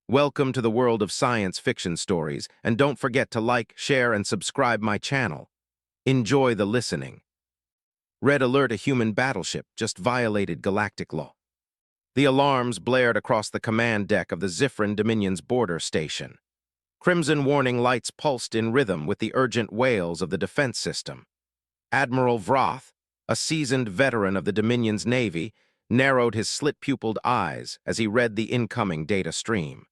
Welcome to the world of science fiction stories, and don't forget to like, share, and subscribe my channel. Enjoy the listening. Red alert: a human battleship just violated galactic law. The alarms blared across the command deck of the Zifrin Dominion's border station. Crimson warning lights pulsed in rhythm with the urgent wails of the defense system. Admiral Vroth, a seasoned veteran of the Dominion's navy, narrowed his slit-pupiled eyes as he read the incoming data stream.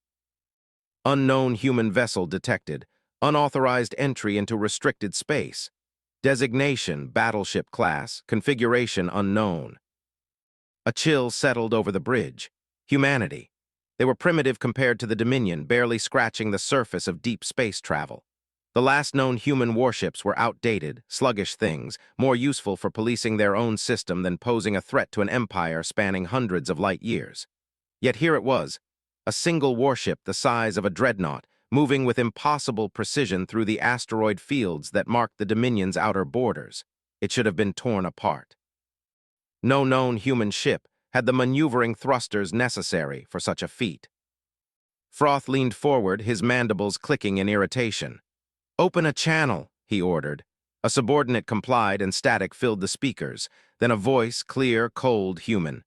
Unknown human vessel detected. Unauthorized entry into restricted space. Designation: Battleship class. Configuration unknown. A chill settled over the bridge. Humanity. They were primitive compared to the Dominion, barely scratching the surface of deep space travel. The last known human warships were outdated, sluggish things, more useful for policing their own system than posing a threat to an empire spanning hundreds of light years. Yet here it was, a single warship the size of a dreadnought, moving with impossible precision through the asteroid fields that marked the Dominion's outer borders. It should have been torn apart. No known human ship had the maneuvering thrusters necessary for such a feat. Vroth leaned forward, his mandibles clicking in irritation. "Open a channel," he ordered. A subordinate complied and static filled the speakers, then a voice, clear, cold, human.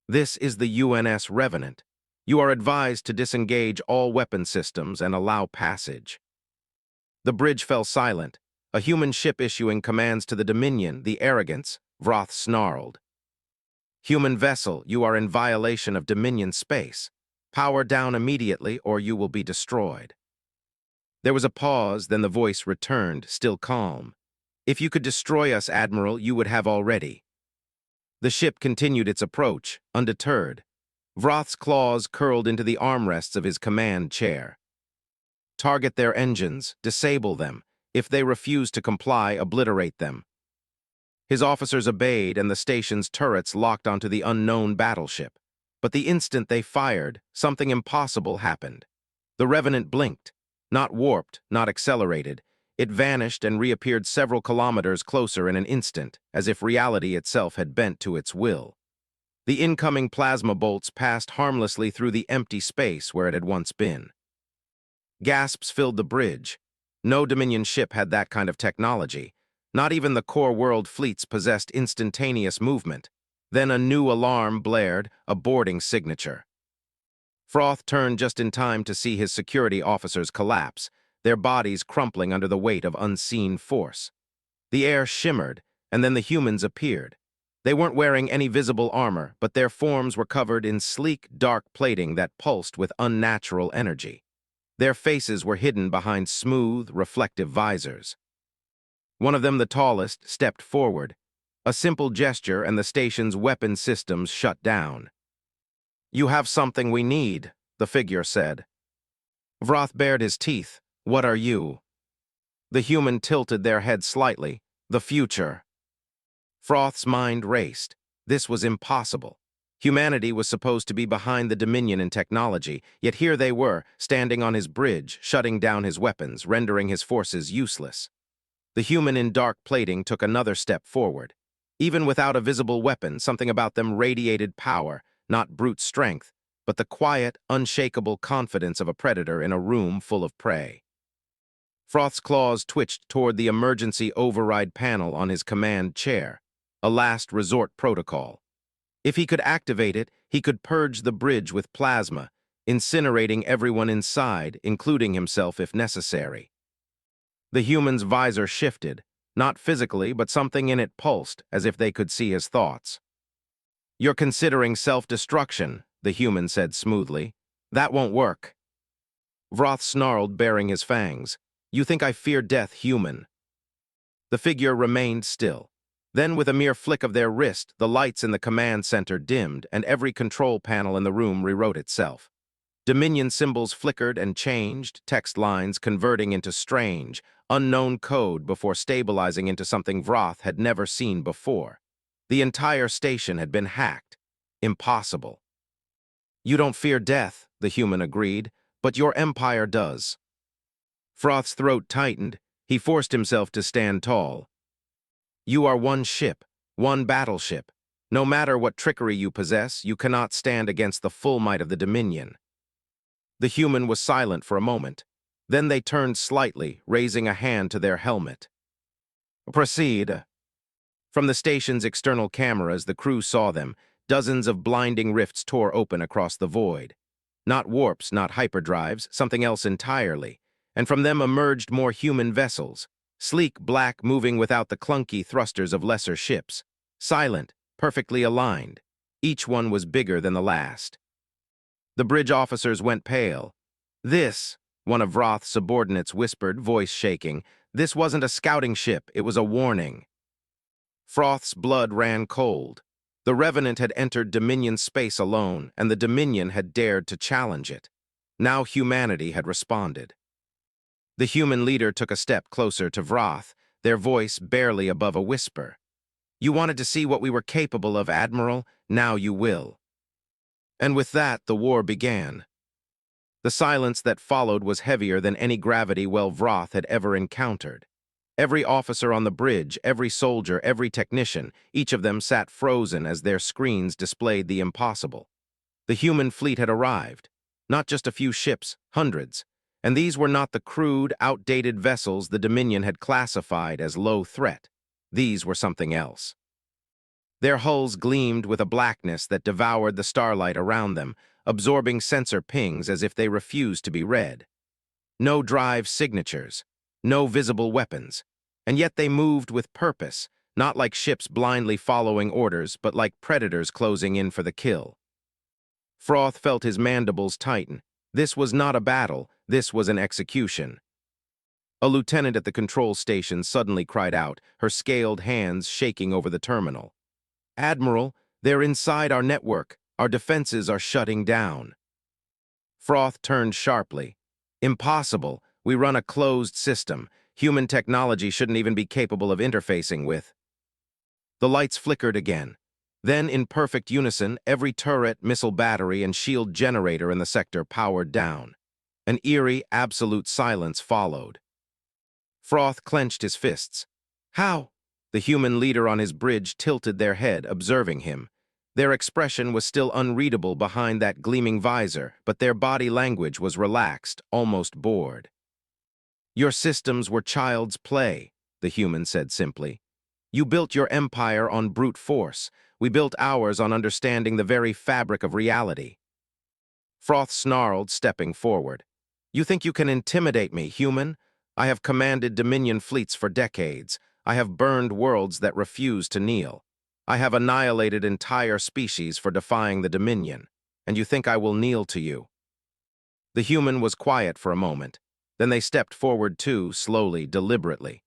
"This is the UNS Revenant. You are advised to disengage all weapon systems and allow passage." The bridge fell silent, a human ship issuing commands to the Dominion, the arrogance, Vroth snarled. "Human vessel, you are in violation of Dominion space. Power down immediately or you will be destroyed." There was a pause, then the voice returned, still calm. "If you could destroy us, Admiral, you would have already." The ship continued its approach, undeterred. Vroth's claws curled into the armrests of his command chair. "Target their engines, disable them. If they refuse to comply, obliterate them." His officers obeyed, and the station's turrets locked onto the unknown battleship. But the instant they fired, something impossible happened. The Revenant blinked, not warped, not accelerated. It vanished and reappeared several kilometers closer in an instant, as if reality itself had bent to its will. The incoming plasma bolts passed harmlessly through the empty space where it had once been. Gasps filled the bridge. No Dominion ship had that kind of technology. Not even the core world fleets possessed instantaneous movement. Then a new alarm blared, a boarding signature. Vroth turned just in time to see his security officers collapse, their bodies crumpling under the weight of unseen force. The air shimmered, and then the humans appeared. They weren't wearing any visible armor, but their forms were covered in sleek, dark plating that pulsed with unnatural energy. Their faces were hidden behind smooth, reflective visors. One of them, the tallest, stepped forward. A simple gesture and the station's weapon systems shut down. "You have something we need," the figure said. Vroth bared his teeth. "What are you?" The human tilted their head slightly. "The future." Vroth's mind raced. This was impossible. Humanity was supposed to be behind the Dominion in technology, yet here they were, standing on his bridge, shutting down his weapons, rendering his forces useless. The human in dark plating took another step forward. Even without a visible weapon, something about them radiated power, not brute strength, but the quiet, unshakable confidence of a predator in a room full of prey. Vroth's claws twitched toward the emergency override panel on his command chair. A last resort protocol. If he could activate it, he could purge the bridge with plasma, incinerating everyone inside, including himself if necessary. The human's visor shifted, not physically, but something in it pulsed, as if they could see his thoughts. "You're considering self-destruction," the human said smoothly. "That won't work." Vroth snarled, baring his fangs. "You think I fear death, human?" The figure remained still. Then, with a mere flick of their wrist, the lights in the command center dimmed, and every control panel in the room rewrote itself. Dominion symbols flickered and changed, text lines converting into strange, unknown code before stabilizing into something Vroth had never seen before. The entire station had been hacked. Impossible. "You don't fear death," the human agreed, "but your empire does." Vroth's throat tightened. He forced himself to stand tall. "You are one ship, one battleship. No matter what trickery you possess, you cannot stand against the full might of the Dominion." The human was silent for a moment. Then they turned slightly, raising a hand to their helmet. Proceed. From the station's external cameras, the crew saw them. Dozens of blinding rifts tore open across the void. Not warps, not hyperdrives, something else entirely. And from them emerged more human vessels, sleek black, moving without the clunky thrusters of lesser ships. Silent, perfectly aligned. Each one was bigger than the last. The bridge officers went pale. This, one of Roth's subordinates whispered, voice shaking, this wasn't a scouting ship, it was a warning. Froth's blood ran cold. The Revenant had entered Dominion space alone, and the Dominion had dared to challenge it. Now humanity had responded. The human leader took a step closer to Vroth, their voice barely above a whisper. You wanted to see what we were capable of, Admiral. Now you will. And with that, the war began. The silence that followed was heavier than any gravity well Vroth had ever encountered. Every officer on the bridge, every soldier, every technician, each of them sat frozen as their screens displayed the impossible. The human fleet had arrived. Not just a few ships, hundreds. And these were not the crude, outdated vessels the Dominion had classified as low threat. These were something else. Their hulls gleamed with a blackness that devoured the starlight around them, absorbing sensor pings as if they refused to be read. No drive signatures, no visible weapons, and yet they moved with purpose, not like ships blindly following orders, but like predators closing in for the kill. Froth felt his mandibles tighten. This was not a battle, this was an execution. A lieutenant at the control station suddenly cried out, her scaled hands shaking over the terminal. Admiral, they're inside our network. Our defenses are shutting down. Froth turned sharply. Impossible. We run a closed system. Human technology shouldn't even be capable of interfacing with. The lights flickered again. Then, in perfect unison, every turret, missile battery, and shield generator in the sector powered down. An eerie, absolute silence followed. Froth clenched his fists. How? The human leader on his bridge tilted their head, observing him. Their expression was still unreadable behind that gleaming visor, but their body language was relaxed, almost bored. Your systems were child's play, the human said simply. You built your empire on brute force. We built ours on understanding the very fabric of reality. Froth snarled, stepping forward. You think you can intimidate me, human? I have commanded Dominion fleets for decades. I have burned worlds that refuse to kneel. I have annihilated entire species for defying the Dominion, and you think I will kneel to you? The human was quiet for a moment. Then they stepped forward too, slowly, deliberately.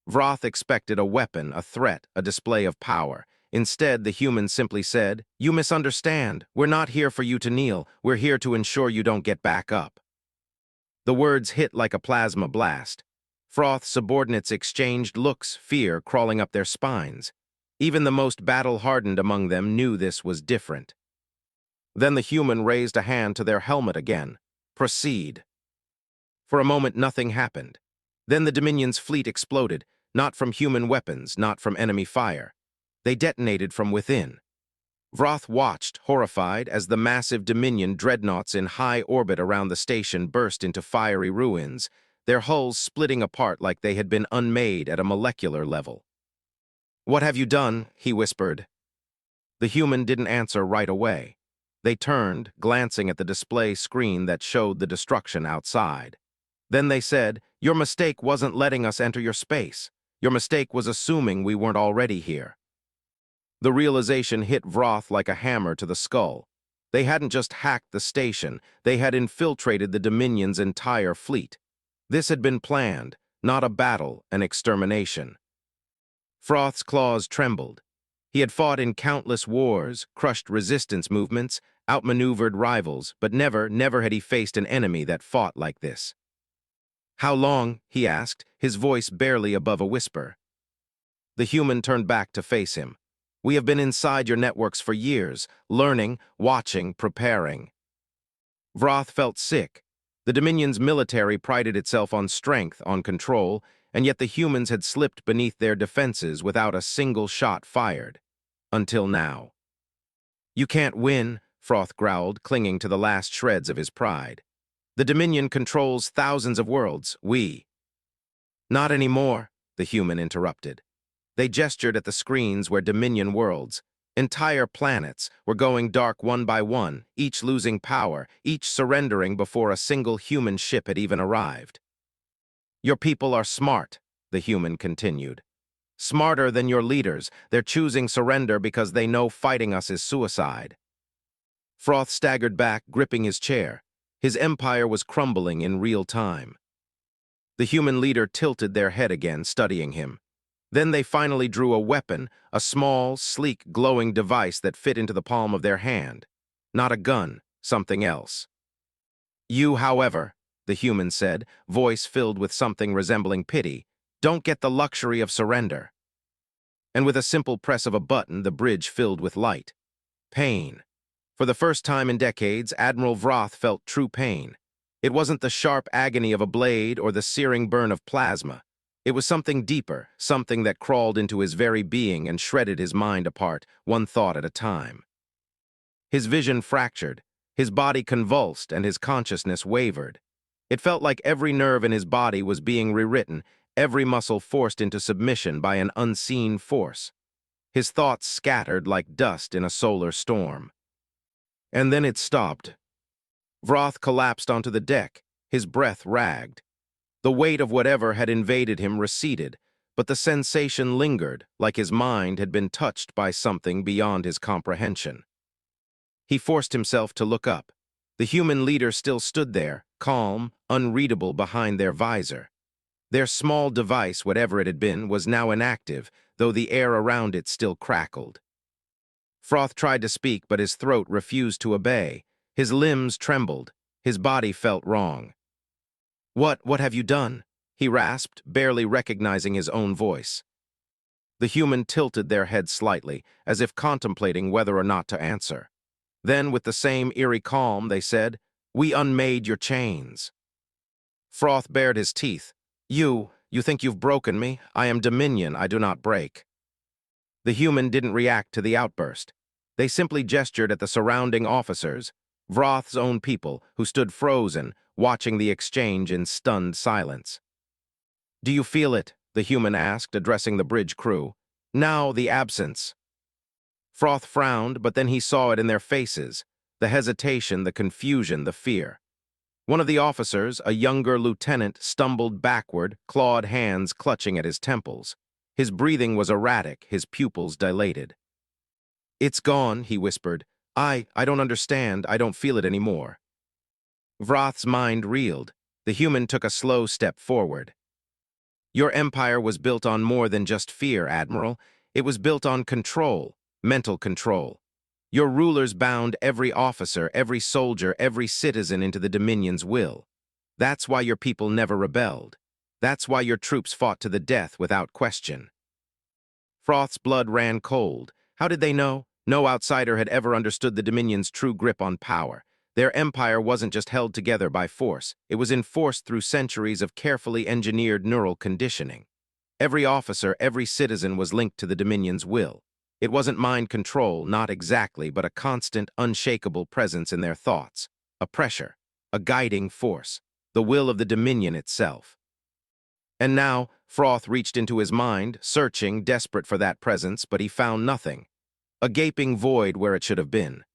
Vroth expected a weapon, a threat, a display of power. Instead, the human simply said, You misunderstand. We're not here for you to kneel. We're here to ensure you don't get back up. The words hit like a plasma blast. Froth's subordinates exchanged looks, fear crawling up their spines. Even the most battle-hardened among them knew this was different. Then the human raised a hand to their helmet again. Proceed. For a moment, nothing happened. Then the Dominion's fleet exploded, not from human weapons, not from enemy fire. They detonated from within. Vroth watched, horrified, as the massive Dominion dreadnoughts in high orbit around the station burst into fiery ruins, their hulls splitting apart like they had been unmade at a molecular level. What have you done? He whispered. The human didn't answer right away. They turned, glancing at the display screen that showed the destruction outside. Then they said, Your mistake wasn't letting us enter your space. Your mistake was assuming we weren't already here. The realization hit Vroth like a hammer to the skull. They hadn't just hacked the station, they had infiltrated the Dominion's entire fleet. This had been planned, not a battle, an extermination. Froth's claws trembled. He had fought in countless wars, crushed resistance movements, outmaneuvered rivals, but never had he faced an enemy that fought like this. How long? He asked, his voice barely above a whisper. The human turned back to face him. We have been inside your networks for years, learning, watching, preparing. Vroth felt sick. The Dominion's military prided itself on strength, on control, and yet the humans had slipped beneath their defenses without a single shot fired. Until now. You can't win, Froth growled, clinging to the last shreds of his pride. The Dominion controls thousands of worlds. Not anymore, the human interrupted. They gestured at the screens where Dominion worlds, entire planets, were going dark one by one, each losing power, each surrendering before a single human ship had even arrived. Your people are smart, the human continued. Smarter than your leaders. They're choosing surrender because they know fighting us is suicide. Froth staggered back, gripping his chair. His empire was crumbling in real time. The human leader tilted their head again, studying him. Then they finally drew a weapon, a small, sleek, glowing device that fit into the palm of their hand. Not a gun, something else. You, however, the human said, voice filled with something resembling pity, don't get the luxury of surrender. And with a simple press of a button, the bridge filled with light. Pain. For the first time in decades, Admiral Vroth felt true pain. It wasn't the sharp agony of a blade or the searing burn of plasma. It was something deeper, something that crawled into his very being and shredded his mind apart, one thought at a time. His vision fractured, his body convulsed, and his consciousness wavered. It felt like every nerve in his body was being rewritten, every muscle forced into submission by an unseen force. His thoughts scattered like dust in a solar storm. And then it stopped. Vroth collapsed onto the deck, his breath ragged. The weight of whatever had invaded him receded, but the sensation lingered, like his mind had been touched by something beyond his comprehension. He forced himself to look up. The human leader still stood there, calm, unreadable behind their visor. Their small device, whatever it had been, was now inactive, though the air around it still crackled. Froth tried to speak, but his throat refused to obey. His limbs trembled. His body felt wrong. What have you done?" he rasped, barely recognizing his own voice. The human tilted their head slightly, as if contemplating whether or not to answer. Then, with the same eerie calm, they said, "We unmade your chains." Froth bared his teeth. You think you've broken me? I am Dominion, I do not break." The human didn't react to the outburst. They simply gestured at the surrounding officers, Vroth's own people, who stood frozen, watching the exchange in stunned silence. "Do you feel it?" the human asked, addressing the bridge crew. "Now the absence." Froth frowned, but then he saw it in their faces, the hesitation, the confusion, the fear. One of the officers, a younger lieutenant, stumbled backward, clawed hands clutching at his temples. His breathing was erratic, his pupils dilated. "It's gone," he whispered. I don't understand, I don't feel it anymore." Vroth's mind reeled. The human took a slow step forward. "Your empire was built on more than just fear, Admiral. It was built on control, mental control. Your rulers bound every officer, every soldier, every citizen into the Dominion's will. That's why your people never rebelled. That's why your troops fought to the death without question." Froth's blood ran cold. How did they know? No outsider had ever understood the Dominion's true grip on power. Their empire wasn't just held together by force. It was enforced through centuries of carefully engineered neural conditioning. Every officer, every citizen was linked to the Dominion's will. It wasn't mind control, not exactly, but a constant, unshakable presence in their thoughts. A pressure, a guiding force, the will of the Dominion itself. And now, Froth reached into his mind, searching, desperate for that presence, but he found nothing. A gaping void where it should have been.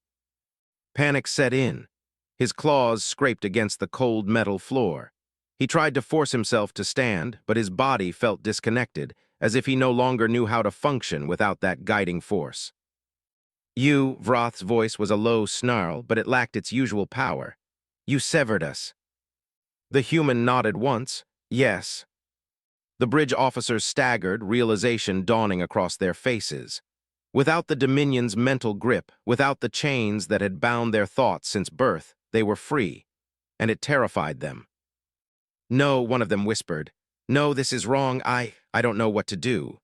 Panic set in. His claws scraped against the cold metal floor. He tried to force himself to stand, but his body felt disconnected, as if he no longer knew how to function without that guiding force. Vroth's voice was a low snarl, but it lacked its usual power. "You severed us." The human nodded once. "Yes." The bridge officers staggered, realization dawning across their faces. Without the Dominion's mental grip, without the chains that had bound their thoughts since birth, they were free, and it terrified them. "No," one of them whispered. "No, this is wrong. I don't know what to do."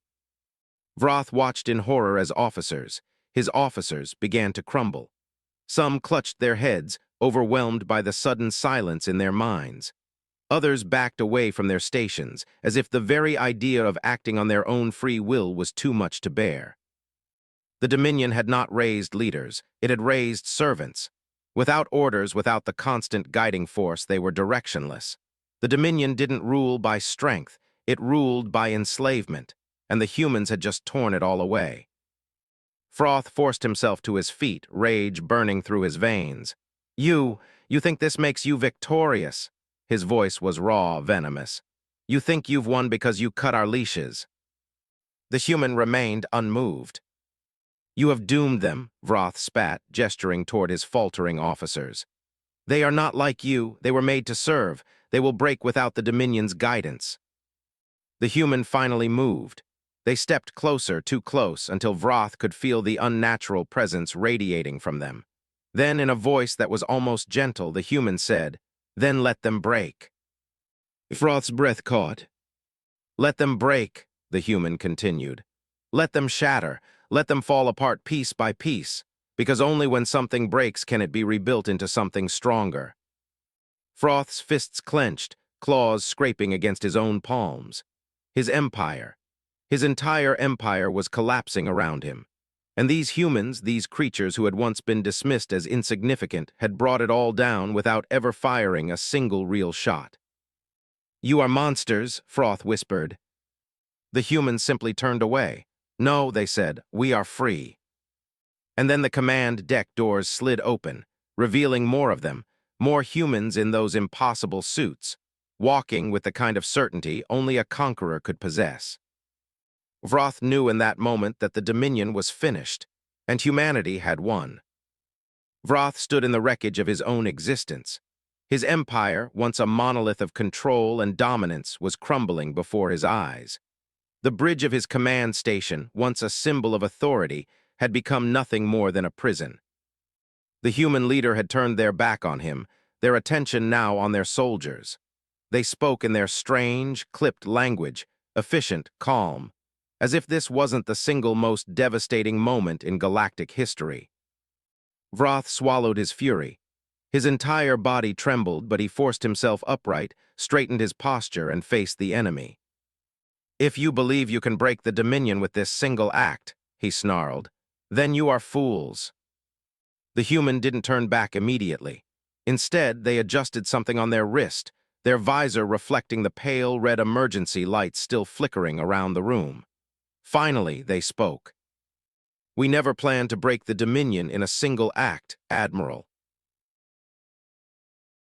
Vroth watched in horror as his officers, began to crumble. Some clutched their heads, overwhelmed by the sudden silence in their minds. Others backed away from their stations, as if the very idea of acting on their own free will was too much to bear. The Dominion had not raised leaders, it had raised servants. Without orders, without the constant guiding force, they were directionless. The Dominion didn't rule by strength, it ruled by enslavement, and the humans had just torn it all away. Froth forced himself to his feet, rage burning through his veins. You think this makes you victorious?" His voice was raw, venomous. "You think you've won because you cut our leashes?" The human remained unmoved. "You have doomed them," Vroth spat, gesturing toward his faltering officers. "They are not like you. They were made to serve. They will break without the Dominion's guidance." The human finally moved. They stepped closer, too close, until Vroth could feel the unnatural presence radiating from them. Then, in a voice that was almost gentle, the human said, "Then let them break." Vroth's breath caught. "Let them break," the human continued. "Let them shatter. Let them fall apart piece by piece, because only when something breaks can it be rebuilt into something stronger." Froth's fists clenched, claws scraping against his own palms. His empire, his entire empire was collapsing around him. And these humans, these creatures who had once been dismissed as insignificant, had brought it all down without ever firing a single real shot. "You are monsters," Froth whispered. The humans simply turned away. "No," they said, "we are free." And then the command deck doors slid open, revealing more of them, more humans in those impossible suits, walking with the kind of certainty only a conqueror could possess. Vroth knew in that moment that the Dominion was finished, and humanity had won. Vroth stood in the wreckage of his own existence. His empire, once a monolith of control and dominance, was crumbling before his eyes. The bridge of his command station, once a symbol of authority, had become nothing more than a prison. The human leader had turned their back on him, their attention now on their soldiers. They spoke in their strange, clipped language, efficient, calm, as if this wasn't the single most devastating moment in galactic history. Vroth swallowed his fury. His entire body trembled, but he forced himself upright, straightened his posture, and faced the enemy. "If you believe you can break the Dominion with this single act," he snarled, "then you are fools." The human didn't turn back immediately. Instead, they adjusted something on their wrist, their visor reflecting the pale red emergency lights still flickering around the room. Finally, they spoke. "We never planned to break the Dominion in a single act, Admiral."